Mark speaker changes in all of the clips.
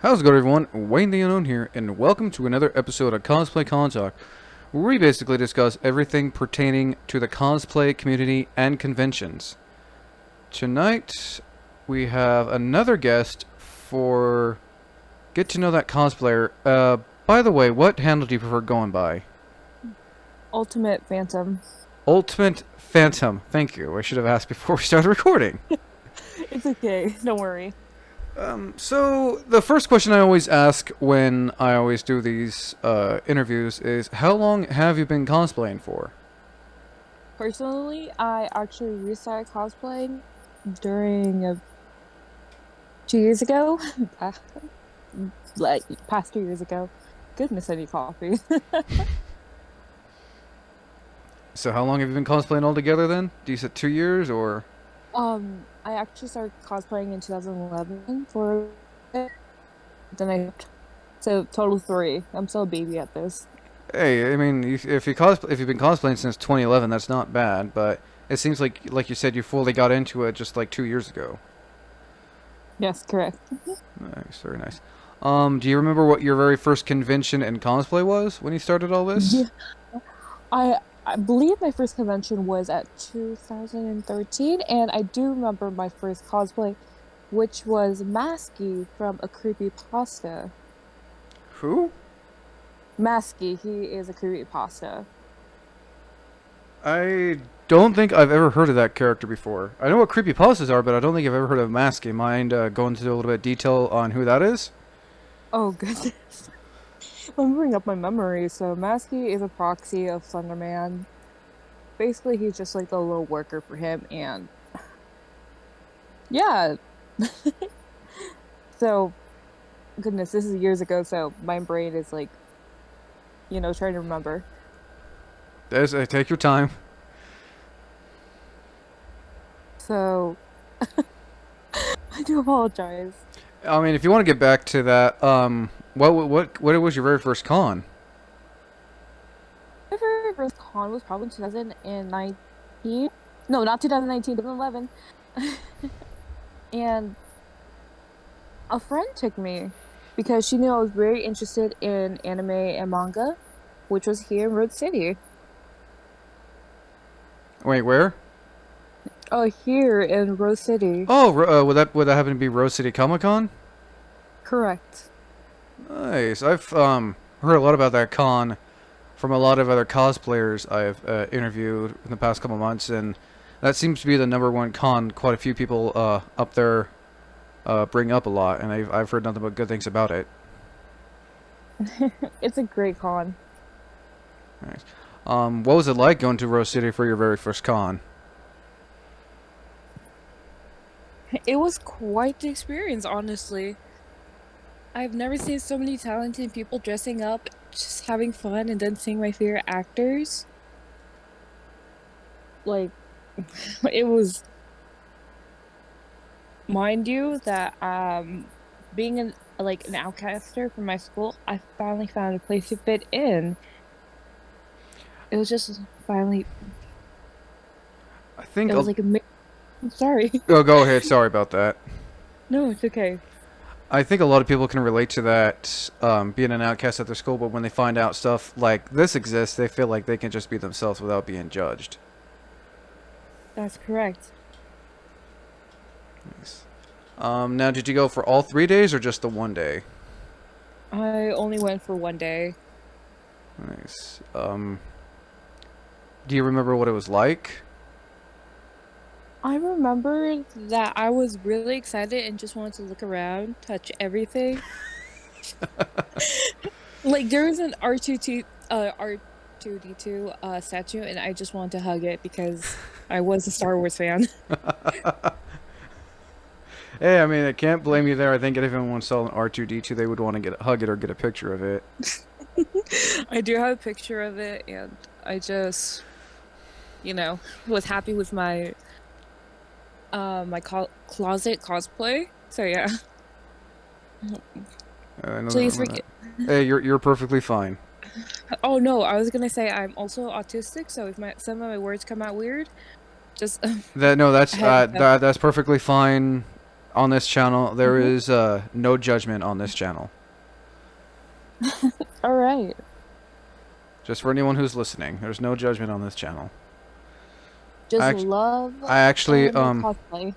Speaker 1: How's it going, everyone? Wayne the Unknown here, and welcome to another episode of Cosplay Talk, where we basically discuss everything pertaining to the cosplay community and conventions. Tonight, we have another guest for Get to Know That Cosplayer. By the way, what handle do you prefer going by?
Speaker 2: Ultimate Phantom.
Speaker 1: Ultimate Phantom. Thank you. I should have asked before we started recording.
Speaker 2: It's okay, don't worry.
Speaker 1: So the first question I always ask when I always do these interviews is, how long have you been cosplaying for?
Speaker 2: Personally, I actually restarted cosplaying during 2 years ago. Uh, like, past 2 years ago. Goodness, I need coffee.
Speaker 1: So how long have you been cosplaying altogether then? Do you say 2 years or?
Speaker 2: I actually started cosplaying in 2011 for it. Then I, so total three. I'm still a baby at this.
Speaker 1: Hey, I mean, if you've been cosplaying since 2011, that's not bad. But it seems like you said, you fully got into it just like 2 years ago.
Speaker 2: Yes, correct.
Speaker 1: Nice, very nice. Do you remember what your very first convention in cosplay was when you started all this?
Speaker 2: Yeah. I believe my first convention was at 2013, and I do remember my first cosplay, which was Masky from a creepypasta.
Speaker 1: Who?
Speaker 2: Masky, he is a creepypasta.
Speaker 1: I don't think I've ever heard of that character before. I know what creepypastas are, but I don't think I've ever heard of Masky. Mind going into a little bit of detail on who that is?
Speaker 2: Oh goodness. I'm bringing up my memory. So Masky is a proxy of Slenderman. Basically, he's just like the little worker for him, and yeah. So goodness, this is years ago, so my brain is like, trying to remember.
Speaker 1: Take your time.
Speaker 2: So I do apologize.
Speaker 1: I mean, if you want to get back to that, what was your very first con?
Speaker 2: My very first con was probably 2019. No, not 2019, 2011. And a friend took me because she knew I was very interested in anime and manga, which was here in Road City.
Speaker 1: Wait, where?
Speaker 2: Oh, here in Rose City.
Speaker 1: Oh, would that happen to be Rose City Comic Con?
Speaker 2: Correct.
Speaker 1: Nice. I've heard a lot about that con from a lot of other cosplayers I've interviewed in the past couple months, and that seems to be the number one con. Quite a few people up there bring up a lot, and I've heard nothing but good things about it.
Speaker 2: It's a great con.
Speaker 1: Nice. What was it like going to Rose City for your very first con?
Speaker 2: It was quite the experience, honestly. I've never seen so many talented people dressing up, just having fun, and then seeing my favorite actors. Like, it was, mind you, that being an outcaster from my school, I finally found a place to fit in. It was just finally,
Speaker 1: I think.
Speaker 2: it was like I'm sorry.
Speaker 1: Oh, go ahead. Sorry about that.
Speaker 2: No, it's okay.
Speaker 1: I think a lot of people can relate to that, being an outcast at their school, but when they find out stuff like this exists, they feel like they can just be themselves without being judged.
Speaker 2: That's correct.
Speaker 1: Nice. Now, did you go for all 3 days or just the one day?
Speaker 2: I only went for one day.
Speaker 1: Nice. Do you remember what it was like?
Speaker 2: I remember that I was really excited and just wanted to look around, touch everything. Like there was an R2D2 statue, and I just wanted to hug it because I was a Star Wars fan.
Speaker 1: Hey, I mean, I can't blame you there. I think if anyone saw an R2D2, they would want to hug it or get a picture of it.
Speaker 2: I do have a picture of it, and I just, was happy with my closet cosplay. So yeah,
Speaker 1: I know that. I
Speaker 2: please
Speaker 1: know that.
Speaker 2: forget.
Speaker 1: Hey, you're perfectly fine.
Speaker 2: Oh no, I was gonna say I'm also autistic, so if some of my words come out weird, just
Speaker 1: That no,
Speaker 2: heads up.
Speaker 1: that's perfectly fine. on this channel, there is no judgment on this channel.
Speaker 2: All right.
Speaker 1: Just for anyone who's listening, there's no judgment on this channel.
Speaker 2: Just
Speaker 1: I
Speaker 2: love
Speaker 1: I actually
Speaker 2: and cosplay.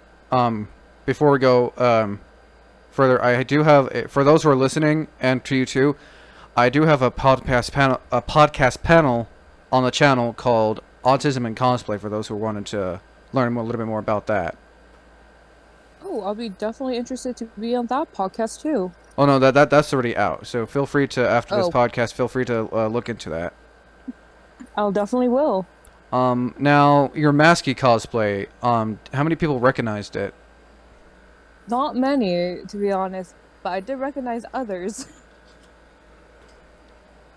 Speaker 1: before we go further, I do have, for those who are listening and to you too, I do have a podcast panel on the channel called Autism and Cosplay for those who wanted to learn a little bit more about that.
Speaker 2: Oh, I'll be definitely interested to be on that podcast too.
Speaker 1: Oh no, that's already out. So feel free to, after this
Speaker 2: Oh,
Speaker 1: podcast, feel free to look into that.
Speaker 2: I'll definitely will.
Speaker 1: Now your Masky cosplay, how many people recognized it?
Speaker 2: Not many, to be honest, but I did recognize others.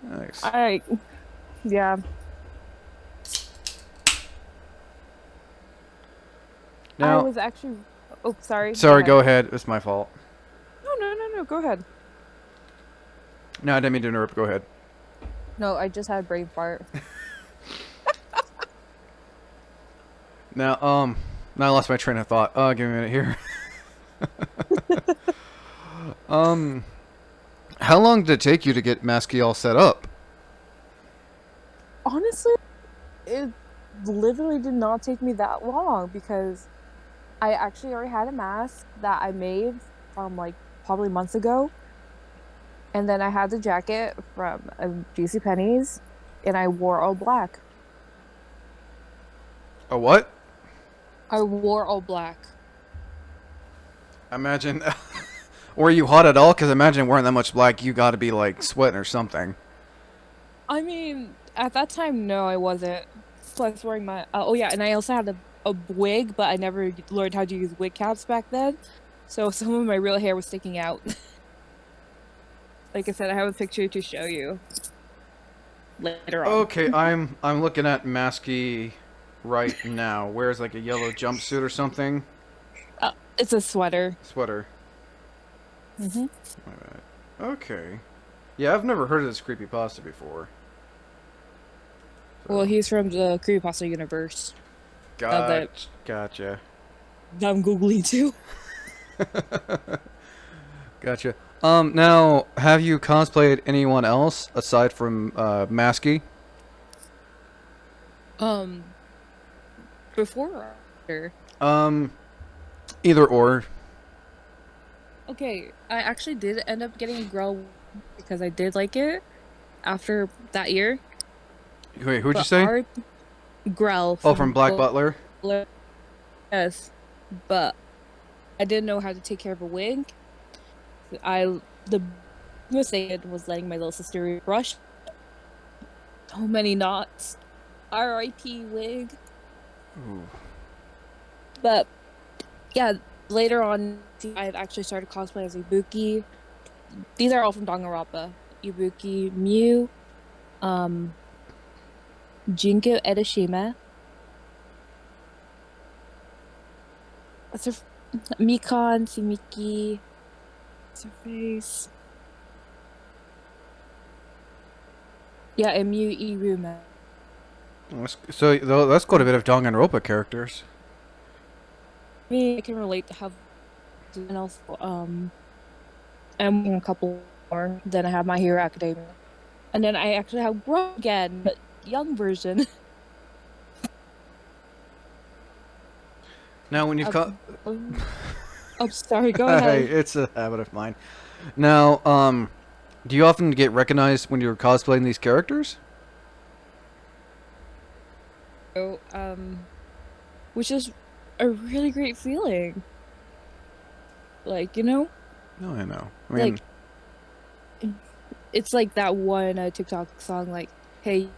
Speaker 1: Nice.
Speaker 2: Yeah. I
Speaker 1: Now,
Speaker 2: was actually. Oh, sorry.
Speaker 1: sorry, go ahead. It's my fault.
Speaker 2: No. Go ahead.
Speaker 1: No, I didn't mean to interrupt. Go ahead.
Speaker 2: No, I just had a brain fart.
Speaker 1: Now, now I lost my train of thought. Give me a minute here. How long did it take you to get Masky all set up?
Speaker 2: Honestly, it literally did not take me that long because I actually already had a mask that I made from like probably months ago. And then I had the jacket from JCPenney's and I wore all black.
Speaker 1: A what?
Speaker 2: I wore all black.
Speaker 1: Imagine. Were you hot at all? Because imagine wearing that much black, you got to be like sweating or something.
Speaker 2: I mean, at that time, no, I wasn't. Plus, wearing my oh yeah, and I also had a wig, but I never learned how to use wig caps back then, so some of my real hair was sticking out. Like I said, I have a picture to show you later on.
Speaker 1: Okay, I'm looking at Masky right now. Wears like a yellow jumpsuit or something.
Speaker 2: It's a sweater.
Speaker 1: Sweater.
Speaker 2: Mhm.
Speaker 1: Okay. Yeah, I've never heard of this creepypasta before.
Speaker 2: Well, he's from the creepypasta universe.
Speaker 1: Gotcha.
Speaker 2: That I'm googling too.
Speaker 1: Gotcha. Now, have you cosplayed anyone else aside from Masky?
Speaker 2: Before or after?
Speaker 1: Either or.
Speaker 2: Okay, I actually did end up getting a girl because I did like it after that year.
Speaker 1: Wait, who'd you
Speaker 2: But
Speaker 1: say?
Speaker 2: Grell.
Speaker 1: Oh, from Black Butler?
Speaker 2: Yes, but I didn't know how to take care of a wig. The mistake I did was letting my little sister brush so many knots. R.I.P. wig.
Speaker 1: Ooh.
Speaker 2: But yeah, later on, I had actually started cosplay as Ibuki. These are all from Danganronpa. Ibuki, Mew, Jinko Edashima. What's her? Mikan, Sumiki. What's her face? Yeah, and Mew Iruma.
Speaker 1: So that's quite a bit of Danganronpa characters.
Speaker 2: I mean, I can relate to how. And also, I'm a couple more. Then I have My Hero Academia, and then I actually have Grow again, but young version.
Speaker 1: Now, when you've
Speaker 2: Oh, sorry. Go ahead.
Speaker 1: It's a habit of mine. Now, do you often get recognized when you're cosplaying these characters?
Speaker 2: So, which is a really great feeling. Like, you know?
Speaker 1: No, I know. I mean,
Speaker 2: Like, it's like that one TikTok song, like, hey,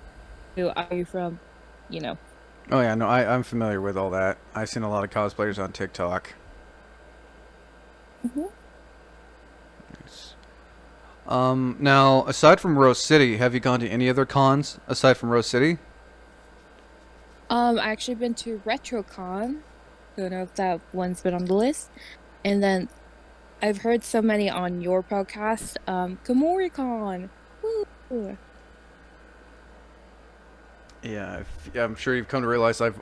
Speaker 2: are you from, you know?
Speaker 1: oh yeah, no, I'm familiar with all that. I've seen a lot of cosplayers on TikTok.
Speaker 2: Mm-hmm.
Speaker 1: Nice. Now, aside from Rose City, have you gone to any other cons aside from Rose City?
Speaker 2: I actually been to RetroCon. Don't know if that one's been on the list. And then I've heard so many on your podcast. KomoriCon. Woo!
Speaker 1: Yeah, I'm sure you've come to realize I've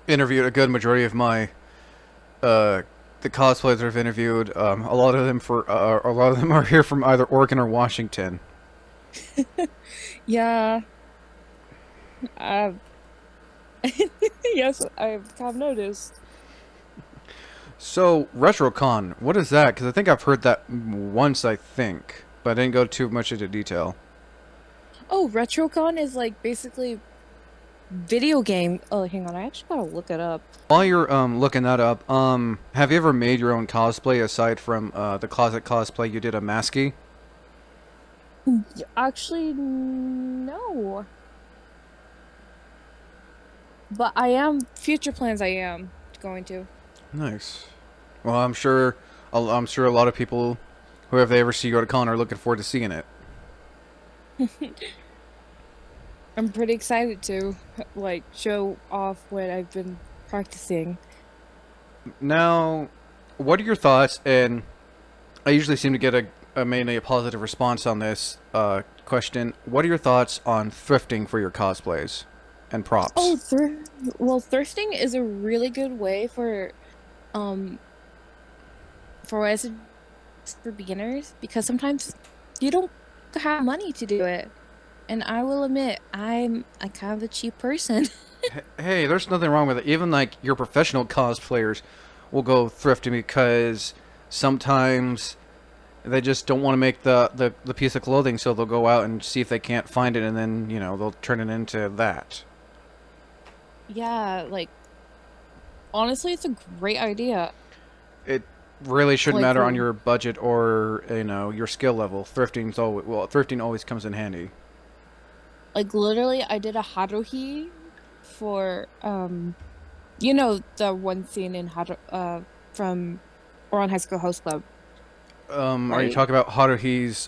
Speaker 1: interviewed a good majority of my uh, the cosplayers I've interviewed, a lot of them are here from either Oregon or Washington.
Speaker 2: Yeah, uh, yes, I've kind of noticed.
Speaker 1: So RetroCon, what is that? Because I think I've heard that once, I think, but I didn't go too much into detail.
Speaker 2: Oh, RetroCon is like basically video game. Oh, hang on, I actually gotta look it up.
Speaker 1: While you're looking that up, have you ever made your own cosplay aside from the closet cosplay you did of Masky?
Speaker 2: Actually, no. But I am future plans. I am going to.
Speaker 1: Nice. Well, I'm sure a lot of people who have ever see you at a con are looking forward to seeing it.
Speaker 2: I'm pretty excited to like show off what I've been practicing.
Speaker 1: Now, what are your thoughts? And I usually seem to get a mainly a positive response on this question. What are your thoughts on thrifting for your cosplays and props?
Speaker 2: Oh, well, thrifting is a really good way um for us for beginners because sometimes you don't have money to do it. And I will admit, I'm a kind of a cheap person.
Speaker 1: Hey, there's nothing wrong with it. Even like your professional cosplayers will go thrifting because sometimes they just don't want to make the piece of clothing, so they'll go out and see if they can't find it, and then they'll turn it into that.
Speaker 2: Yeah, like honestly, it's a great idea.
Speaker 1: It really shouldn't
Speaker 2: Like
Speaker 1: matter on
Speaker 2: for
Speaker 1: your budget or your skill level. Thrifting always comes in handy.
Speaker 2: like literally, I did a Haruhi for you know the one scene in from Oran High School Host Club,
Speaker 1: Are you
Speaker 2: right?
Speaker 1: talking about Haruhi's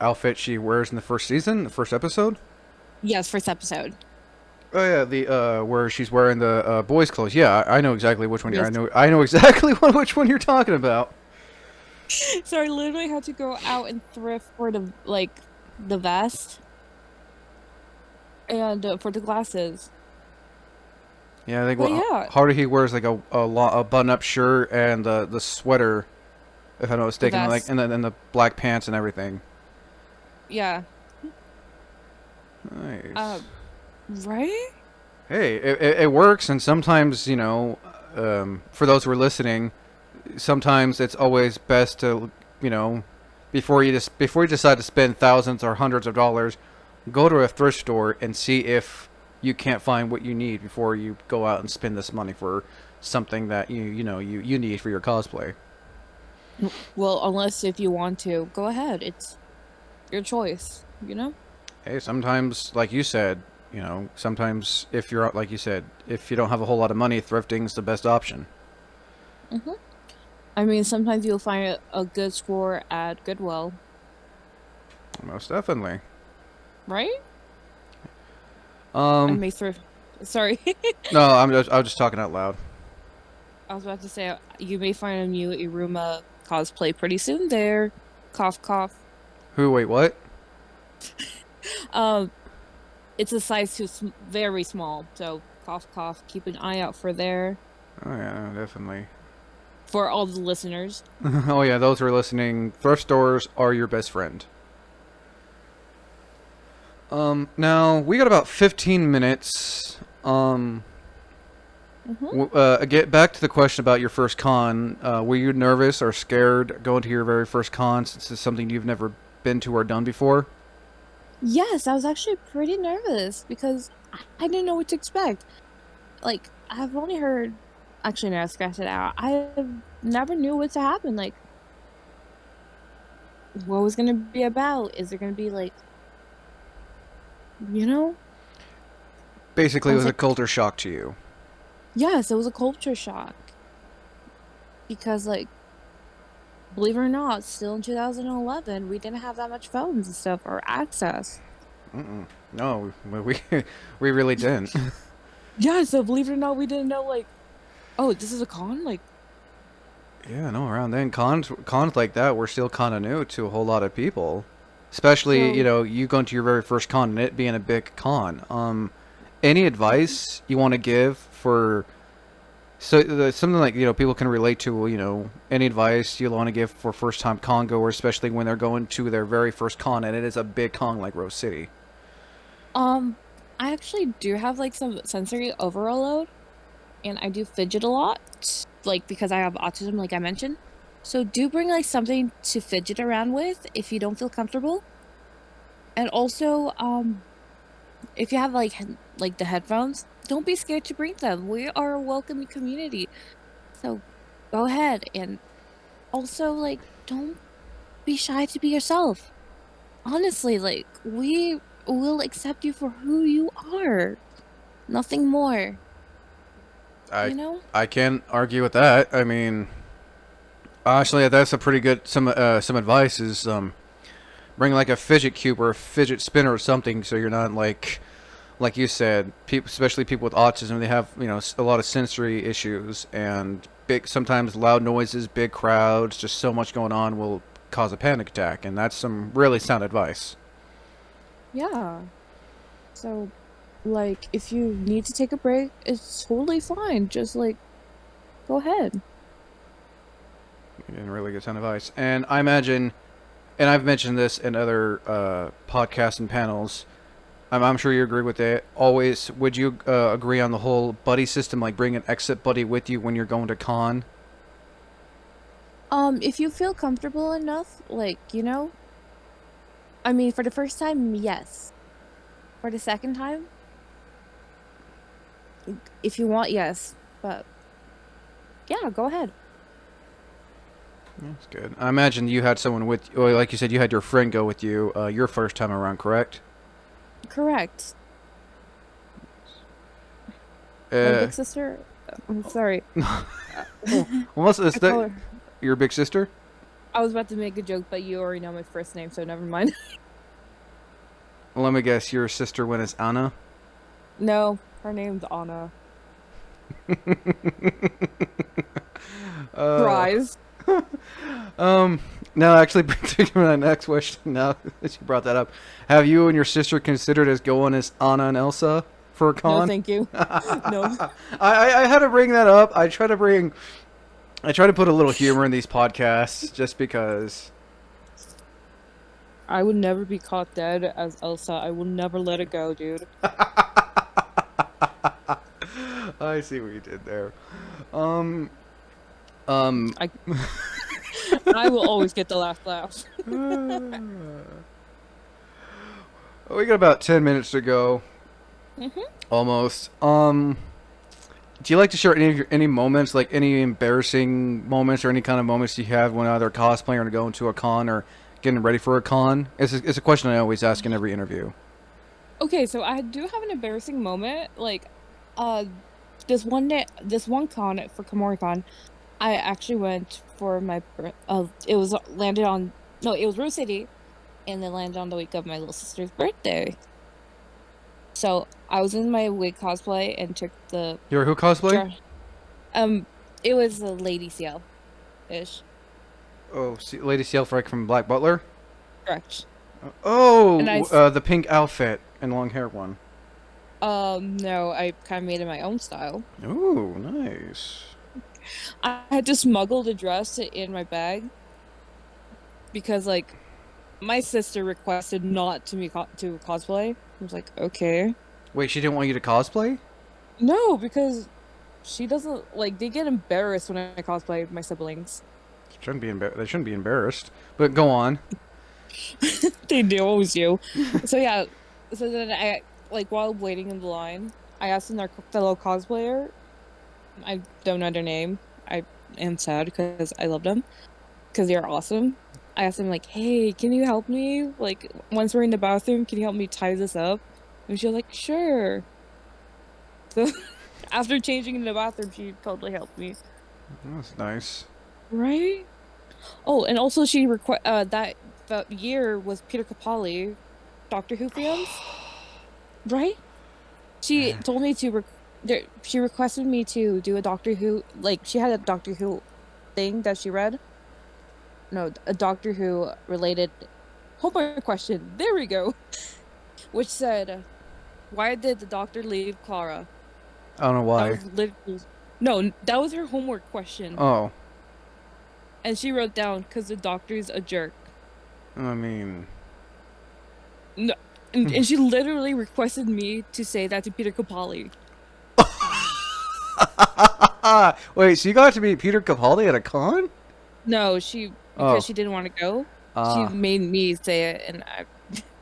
Speaker 1: outfit she wears in the first season, the first episode?
Speaker 2: Yes, first episode.
Speaker 1: Oh yeah, the where she's wearing the boys' clothes. Yeah, I know exactly which one.
Speaker 2: Yes.
Speaker 1: I know exactly which one you're talking about.
Speaker 2: So I literally had to go out and thrift for the vest and for the glasses.
Speaker 1: Yeah, I think
Speaker 2: But yeah,
Speaker 1: Haruhi wears like a button-up shirt and the sweater, if I'm not
Speaker 2: the
Speaker 1: mistaken, like
Speaker 2: vest.
Speaker 1: and the black pants and everything.
Speaker 2: Yeah.
Speaker 1: Nice.
Speaker 2: Right?
Speaker 1: Hey, it works, and sometimes for those who are listening, sometimes it's always best to before you decide to spend thousands or hundreds of dollars, go to a thrift store and see if you can't find what you need before you go out and spend this money for something that you need for your cosplay.
Speaker 2: Well, unless if you want to, go ahead. It's your choice, you know?
Speaker 1: Hey, sometimes, like you said, sometimes if you're like you said, if you don't have a whole lot of money, thrifting's the best option.
Speaker 2: hmm I mean, sometimes you'll find a good score at Goodwill,
Speaker 1: Most definitely.
Speaker 2: right? I
Speaker 1: Um,
Speaker 2: may thrift. Sorry.
Speaker 1: no, I was just talking out loud.
Speaker 2: I was about to say, you may find a new Iruma cosplay pretty soon there. Cough, cough.
Speaker 1: Who? Wait, what?
Speaker 2: Um, it's a size very small, so cough, cough. Keep an eye out for there
Speaker 1: Oh yeah, definitely.
Speaker 2: for all the listeners.
Speaker 1: Oh yeah, those who are listening, thrift stores are your best friend. Now we got about 15 minutes.
Speaker 2: hmm
Speaker 1: Get back to the question about your first con. Were you nervous or scared going to your very first con since it's something you've never been to or done before?
Speaker 2: Yes, I was actually pretty nervous because I didn't know what to expect. Like, I've only heard. Actually, no, scratch it out. I never knew what to happen. Like, what was gonna be about? Is there gonna be like, you know?
Speaker 1: Basically,
Speaker 2: I
Speaker 1: it
Speaker 2: was
Speaker 1: was a
Speaker 2: like,
Speaker 1: culture shock to you.
Speaker 2: yes, it was a culture shock because, like, believe it or not, still in 2011, we didn't have that much phones and stuff or access.
Speaker 1: Mm-mm. No, we really didn't.
Speaker 2: Yeah, so believe it or not, we didn't know like, oh, this is a con. Like,
Speaker 1: Yeah, no, around then cons like that were still kind of new to a whole lot of people. Especially,
Speaker 2: so
Speaker 1: you going to your very first con and it being a big con. Any advice you want to give for So something like people can relate to. Any advice you'll want to give for first time con goers, especially when they're going to their very first con, and it is a big con like Rose City.
Speaker 2: Um, I actually do have like some sensory overload, and I do fidget a lot, like because I have autism, like I mentioned. So do bring like something to fidget around with if you don't feel comfortable. And also, if you have like the headphones, don't be scared to bring them. We are a welcoming community. So go ahead, and also like don't be shy to be yourself. Honestly, like we will accept you for who you are. Nothing more,
Speaker 1: I
Speaker 2: you know?
Speaker 1: I can't argue with that. I mean, actually, that's a pretty good some advice is bring like a fidget cube or a fidget spinner or something, so you're not like you said, people, especially people with autism, they have a lot of sensory issues and big sometimes loud noises, big crowds, just so much going on will cause a panic attack, and that's some really sound advice.
Speaker 2: Yeah. So like if you need to take a break, it's totally fine. Just like go ahead.
Speaker 1: And really good sound advice. And I imagine, and I've mentioned this in other podcasts and panels. I'm sure you agree with it. Always, would you agree on the whole buddy system, like bring an exit buddy with you when you're going to con?
Speaker 2: If you feel comfortable enough, like, I mean, for the first time, yes. For the second time, if you want, yes. But yeah, go ahead.
Speaker 1: That's good. I imagine you had someone with, well, like you said, you had your friend go with you your first time around, correct?
Speaker 2: Correct. My
Speaker 1: Uh,
Speaker 2: big sister, I'm sorry.
Speaker 1: Unless is
Speaker 2: I call
Speaker 1: that
Speaker 2: her.
Speaker 1: your big sister?
Speaker 2: I was about to make a joke, but you already know my first name, so never mind.
Speaker 1: Well, let me guess, your sister went as Anna.
Speaker 2: No, her name's Anna.
Speaker 1: uh,
Speaker 2: Surprise.
Speaker 1: um, no, actually, brings me to my next question. Now that you brought that up, have you and your sister considered as going as Anna and Elsa for a
Speaker 2: No,
Speaker 1: con?
Speaker 2: thank you. No.
Speaker 1: I had to bring that up. I try to put a little humor in these podcasts just because.
Speaker 2: I would never be caught dead as Elsa. I will never let it go, dude.
Speaker 1: I see what you did there. Um, um,
Speaker 2: I I will always get the last laugh.
Speaker 1: we got about 10 minutes to go,
Speaker 2: hmm
Speaker 1: almost. Do you like to share any moments, like any embarrassing moments or any kind of moments you have when either cosplaying or going to a con or getting ready for a con? It's a question I always ask in every interview.
Speaker 2: Okay, so I do have an embarrassing moment. Like, uh, this one day, this one con for KomoriCon, I actually went for it was landed on, no, it was Rose City, and then landed on the week of my little sister's birthday. So I was in my wig cosplay and took the
Speaker 1: You're who cosplay?
Speaker 2: dra- um, it was a Lady Seal ish,
Speaker 1: Oh, Lady Sailfrike from Black Butler.
Speaker 2: correct. And
Speaker 1: Oh, the pink outfit and long hair one.
Speaker 2: no, I kind of made it my own style.
Speaker 1: Ooh, nice.
Speaker 2: I had to smuggle the dress in my bag because like my sister requested not to to cosplay. I was like, okay.
Speaker 1: Wait, she didn't want you to cosplay?
Speaker 2: No, because she doesn't like they get embarrassed when I cosplay my siblings.
Speaker 1: They shouldn't be embarrassed. But go on.
Speaker 2: They do, always do. So yeah, so then I like while waiting in the line, I asked another fellow cosplayer. I don't know their name. I am sad because I love them because they're awesome. I asked him like, "Hey, can you help me? Like, once we're in the bathroom, can you help me tie this up?" And she was like, "Sure." So after changing in the bathroom, she totally helped me.
Speaker 1: That's nice.
Speaker 2: Right? Oh, and also she that year was Peter Capaldi, Doctor Who fans, right? She told me to she requested me to do a Doctor Who, like she had a Doctor Who thing that she read. No, a Doctor Who related homework question. There we go. Which said, "Why did the Doctor leave Clara?"
Speaker 1: I don't know
Speaker 2: That
Speaker 1: why.
Speaker 2: was literally. No, that was her homework question.
Speaker 1: Oh,
Speaker 2: And she wrote down, because the doctor's a jerk.
Speaker 1: I mean,
Speaker 2: No, and she literally requested me to say that to Peter Capaldi.
Speaker 1: wait, so you got to meet Peter Capaldi at a con?
Speaker 2: No, because
Speaker 1: Oh,
Speaker 2: she didn't want to go, she
Speaker 1: ah,
Speaker 2: made me say it. And I,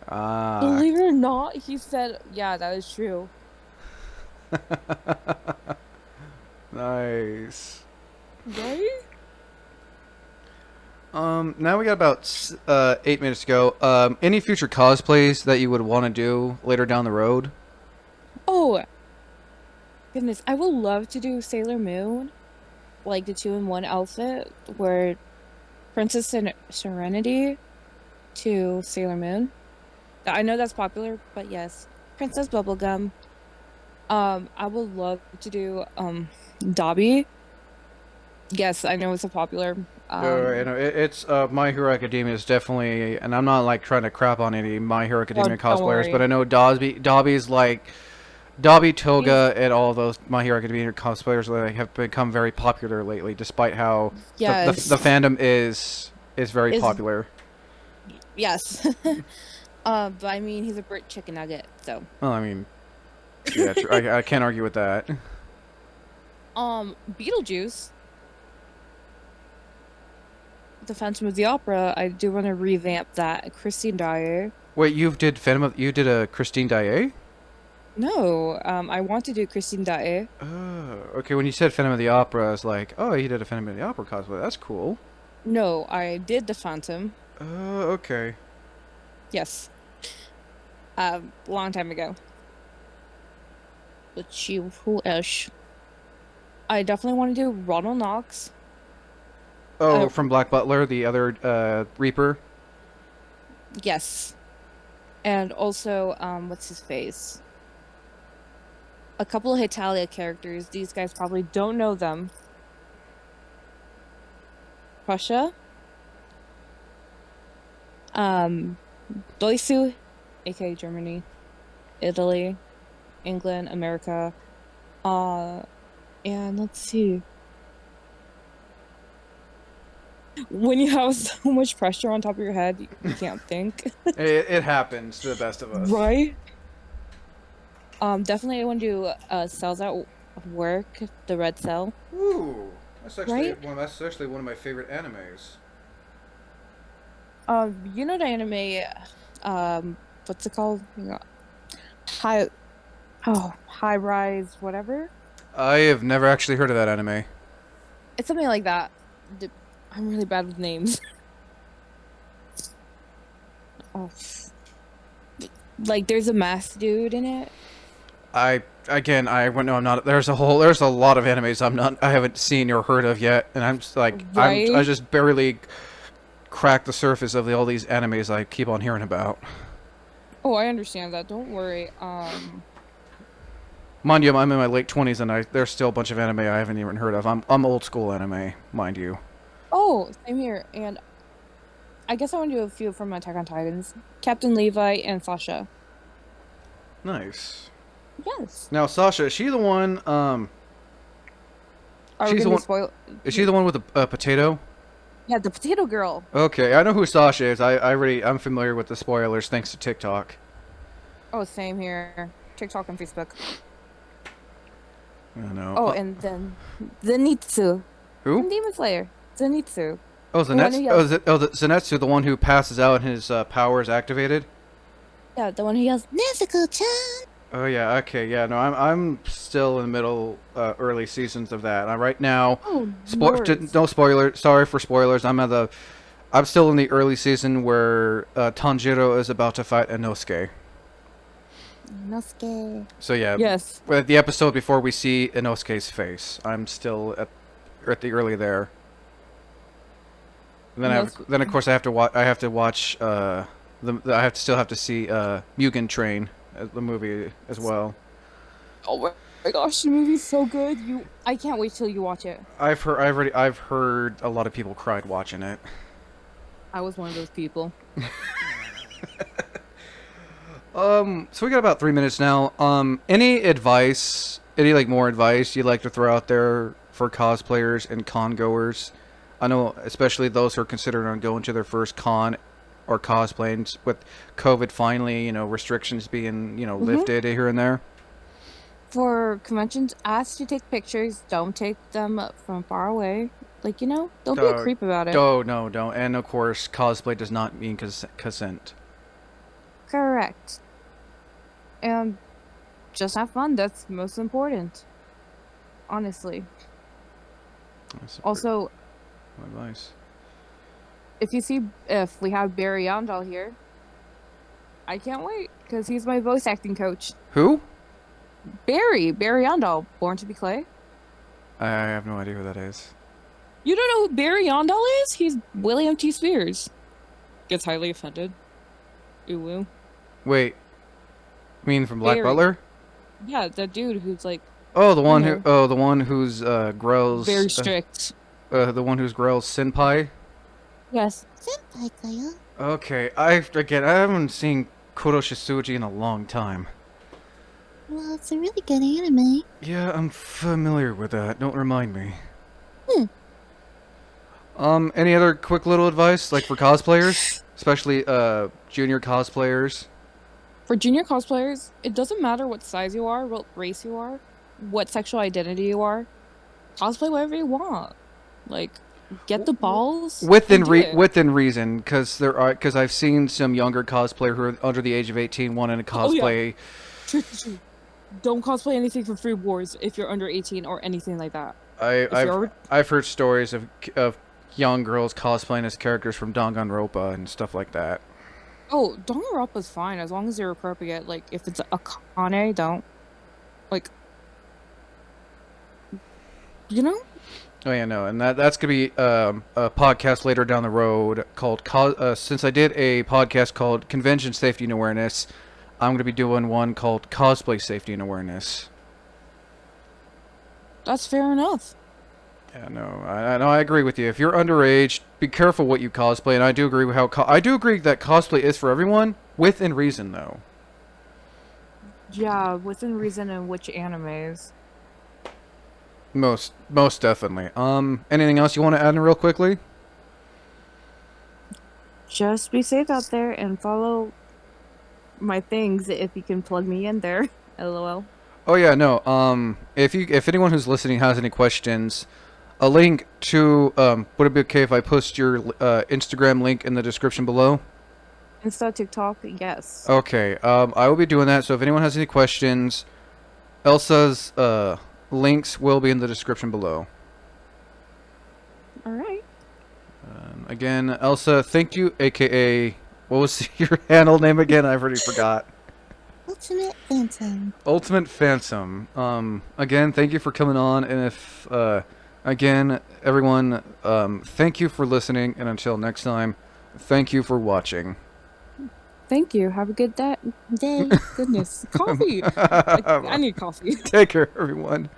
Speaker 1: ah,
Speaker 2: believe it or not, he said, yeah, that is true.
Speaker 1: nice.
Speaker 2: Right?
Speaker 1: Now we got about 8 minutes to go. Any future cosplays that you would want to do later down the road?
Speaker 2: Oh, goodness. I would love to do Sailor Moon, like the two-in-one outfit where Serenity to Sailor Moon. I know that's popular, but yes. Princess Bubblegum. I would love to do Dobby. Yes, I know it's a popular.
Speaker 1: You know, it's My Hero Academia is definitely, and I'm not like trying to crap on any My Hero
Speaker 2: Oh,
Speaker 1: Academia
Speaker 2: don't
Speaker 1: cosplayers, but
Speaker 2: worry.
Speaker 1: I know Dobby's like Dobby,
Speaker 2: He's
Speaker 1: Toga, and all those My Hero Academia cosplayers like, have become very popular lately, despite how the
Speaker 2: yes.
Speaker 1: fandom is very
Speaker 2: Is
Speaker 1: popular.
Speaker 2: yes. But I mean he's a Brit chicken nugget, so
Speaker 1: Well, I mean, yeah, true. I can't argue with that.
Speaker 2: Beetlejuice, the Phantom of the Opera, I do want to revamp that. Christine Dyer.
Speaker 1: Wait, you did a Christine Daae?
Speaker 2: No, I want to do Christine Daae.
Speaker 1: Okay. When you said Phantom of the Opera, I was like, oh, you did a Phantom of the Opera cosplay. That's cool.
Speaker 2: No, I did the Phantom.
Speaker 1: Okay.
Speaker 2: Yes. Long time ago. But you, who else? I definitely want to do Ronald Knox.
Speaker 1: Oh,
Speaker 2: Uh,
Speaker 1: from Black Butler, the other Reaper.
Speaker 2: yes. And also, what's his face? A couple of Hetalia characters. These guys probably don't know them. Prussia, um, Doisu, aka Germany, Italy, England, America. Uh, and let's see. When you have so much pressure on top of your head, you can't think.
Speaker 1: It happens to the best of us.
Speaker 2: Right? Definitely I want to do cells at work, the red cell,
Speaker 1: Ooh,
Speaker 2: right?
Speaker 1: that's actually one of my favorite animes.
Speaker 2: You know the anime, what's it called? High, high rise, whatever.
Speaker 1: I have never actually heard of that anime.
Speaker 2: It's something like that. D- I'm really bad with names. Oh, like there's a math dude in it.
Speaker 1: I went no, I'm not. There's a lot of animes I haven't seen or heard of yet, and I'm just like I
Speaker 2: Right?
Speaker 1: just barely cracked the surface of all these animes I keep on hearing about.
Speaker 2: Oh, I understand that. Don't worry.
Speaker 1: Mind you, I'm in my late 20s, and there's still a bunch of anime I haven't even heard of. I'm old school anime, mind you.
Speaker 2: Oh, same here. And I guess I want to do a few from Attack on Titans. Captain Levi and Sasha.
Speaker 1: Nice.
Speaker 2: Yes.
Speaker 1: Now, Sasha, is she the one?
Speaker 2: Are we
Speaker 1: She's the
Speaker 2: gonna
Speaker 1: one.
Speaker 2: spoil?
Speaker 1: Is she the one with the potato?
Speaker 2: Yeah, the potato girl.
Speaker 1: Okay, I know who Sasha is. I'm familiar with the spoilers thanks to TikTok.
Speaker 2: Oh, same here. TikTok and Facebook.
Speaker 1: I know.
Speaker 2: Oh, and then Zenitsu
Speaker 1: Who?
Speaker 2: from Demon Slayer. Zenitsu.
Speaker 1: Oh,
Speaker 2: The one who
Speaker 1: Zenetsu.
Speaker 2: yells.
Speaker 1: Zenetsu, the one who passes out and his powers activated.
Speaker 2: Yeah, the one who yells Nezuko-chan.
Speaker 1: Oh yeah. Okay. Yeah. No, I'm still in the middle, early seasons of that. Right now,
Speaker 2: Oh, no worries.
Speaker 1: no spoiler. Sorry for spoilers. I'm still in the early season where Tanjiro is about to fight Inosuke.
Speaker 2: Inosuke.
Speaker 1: So yeah,
Speaker 2: Yes.
Speaker 1: the episode before we see Inosuke's face, I'm still at the early there. And then of course I have to watch still have to see Mugen Train, the movie as well.
Speaker 2: Oh my gosh, the movie's so good. I can't wait till you watch it.
Speaker 1: I've heard a lot of people cried watching it.
Speaker 2: I was one of those people.
Speaker 1: So we got about 3 minutes now. Any advice, any like more advice you'd like to throw out there for cosplayers and con goers? I know, especially those who are considering on going to their first con or cosplaying with COVID finally, restrictions being,
Speaker 2: Hmm.
Speaker 1: lifted here and there.
Speaker 2: For conventions, ask to take pictures. Don't take them from far away. Like, don't be a
Speaker 1: Uh,
Speaker 2: creep about it.
Speaker 1: oh no, don't. And of course, cosplay does not mean consent.
Speaker 2: Correct. And just have fun. That's most important. Honestly.
Speaker 1: That's a pretty
Speaker 2: Also,
Speaker 1: good advice.
Speaker 2: if we have Barry Yondall here, I can't wait because he's my voice acting coach.
Speaker 1: Who?
Speaker 2: Barry Yondall, Born to be Clay.
Speaker 1: I have no idea who that is.
Speaker 2: You don't know who Barry Yondall is? He's William T. Spears. Gets highly offended. Ooh, woo.
Speaker 1: Wait, you mean from Black
Speaker 2: Barry.
Speaker 1: Butler?
Speaker 2: Yeah, that dude who's like,
Speaker 1: Oh,
Speaker 2: you know,
Speaker 1: the one who's
Speaker 2: very
Speaker 1: Grell's
Speaker 2: strict.
Speaker 1: the one who's Grell's senpai.
Speaker 2: Yes.
Speaker 3: Senpai Kaya.
Speaker 1: Okay, I haven't seen Kuro Shisuji in a long time.
Speaker 3: Well, it's a really good anime.
Speaker 1: Yeah, I'm familiar with that. Don't remind me.
Speaker 3: Hmm.
Speaker 1: Any other quick little advice, like for cosplayers, especially junior cosplayers?
Speaker 2: For junior cosplayers, it doesn't matter what size you are, what race you are, what sexual identity you are. Cosplay whatever you want. Like, get the balls and do it.
Speaker 1: Within reason, because I've seen some younger cosplayer who are under the age of 18 wanting to
Speaker 2: Oh yeah,
Speaker 1: cosplay.
Speaker 2: true, true, true. Don't cosplay anything for Free Wars if you're under 18 or anything like that.
Speaker 1: I
Speaker 2: If
Speaker 1: I've
Speaker 2: you're
Speaker 1: I've heard stories of young girls cosplaying as characters from Danganronpa and stuff like that.
Speaker 2: Oh, Danganronpa's fine as long as you're appropriate. Like if it's a Kane, don't like you know?
Speaker 1: Oh yeah, no, and that's gonna be a podcast later down the road called since I did a podcast called Convention Safety and Awareness, I'm gonna be doing one called Cosplay Safety and Awareness.
Speaker 2: That's fair enough.
Speaker 1: Yeah, no, I know, I agree with you. If you're underage, be careful what you cosplay, and I do agree with I do agree that cosplay is for everyone, within reason though.
Speaker 2: Yeah, within reason and which animes.
Speaker 1: Most definitely. Anything else you want to add in real quickly?
Speaker 2: Just be safe out there and follow my things if you can plug me in there. LOL.
Speaker 1: Oh yeah, no. If anyone who's listening has any questions, a link to would it be okay if I post your Instagram link in the description below?
Speaker 2: Insta, TikTok, yes.
Speaker 1: Okay. I will be doing that. So if anyone has any questions, Elsa's links will be in the description below.
Speaker 2: All right.
Speaker 1: Again, Elsa, thank you, aka what was your handle name again? I've already forgot.
Speaker 3: Ultimate Phantom.
Speaker 1: Ultimate Phantom. Again, thank you for coming on, and if again, everyone, thank you for listening, and until next time, thank you for watching.
Speaker 2: Thank you. Have a good day.
Speaker 3: Day.
Speaker 2: Goodness. Coffee. I need coffee.
Speaker 1: Take care, everyone.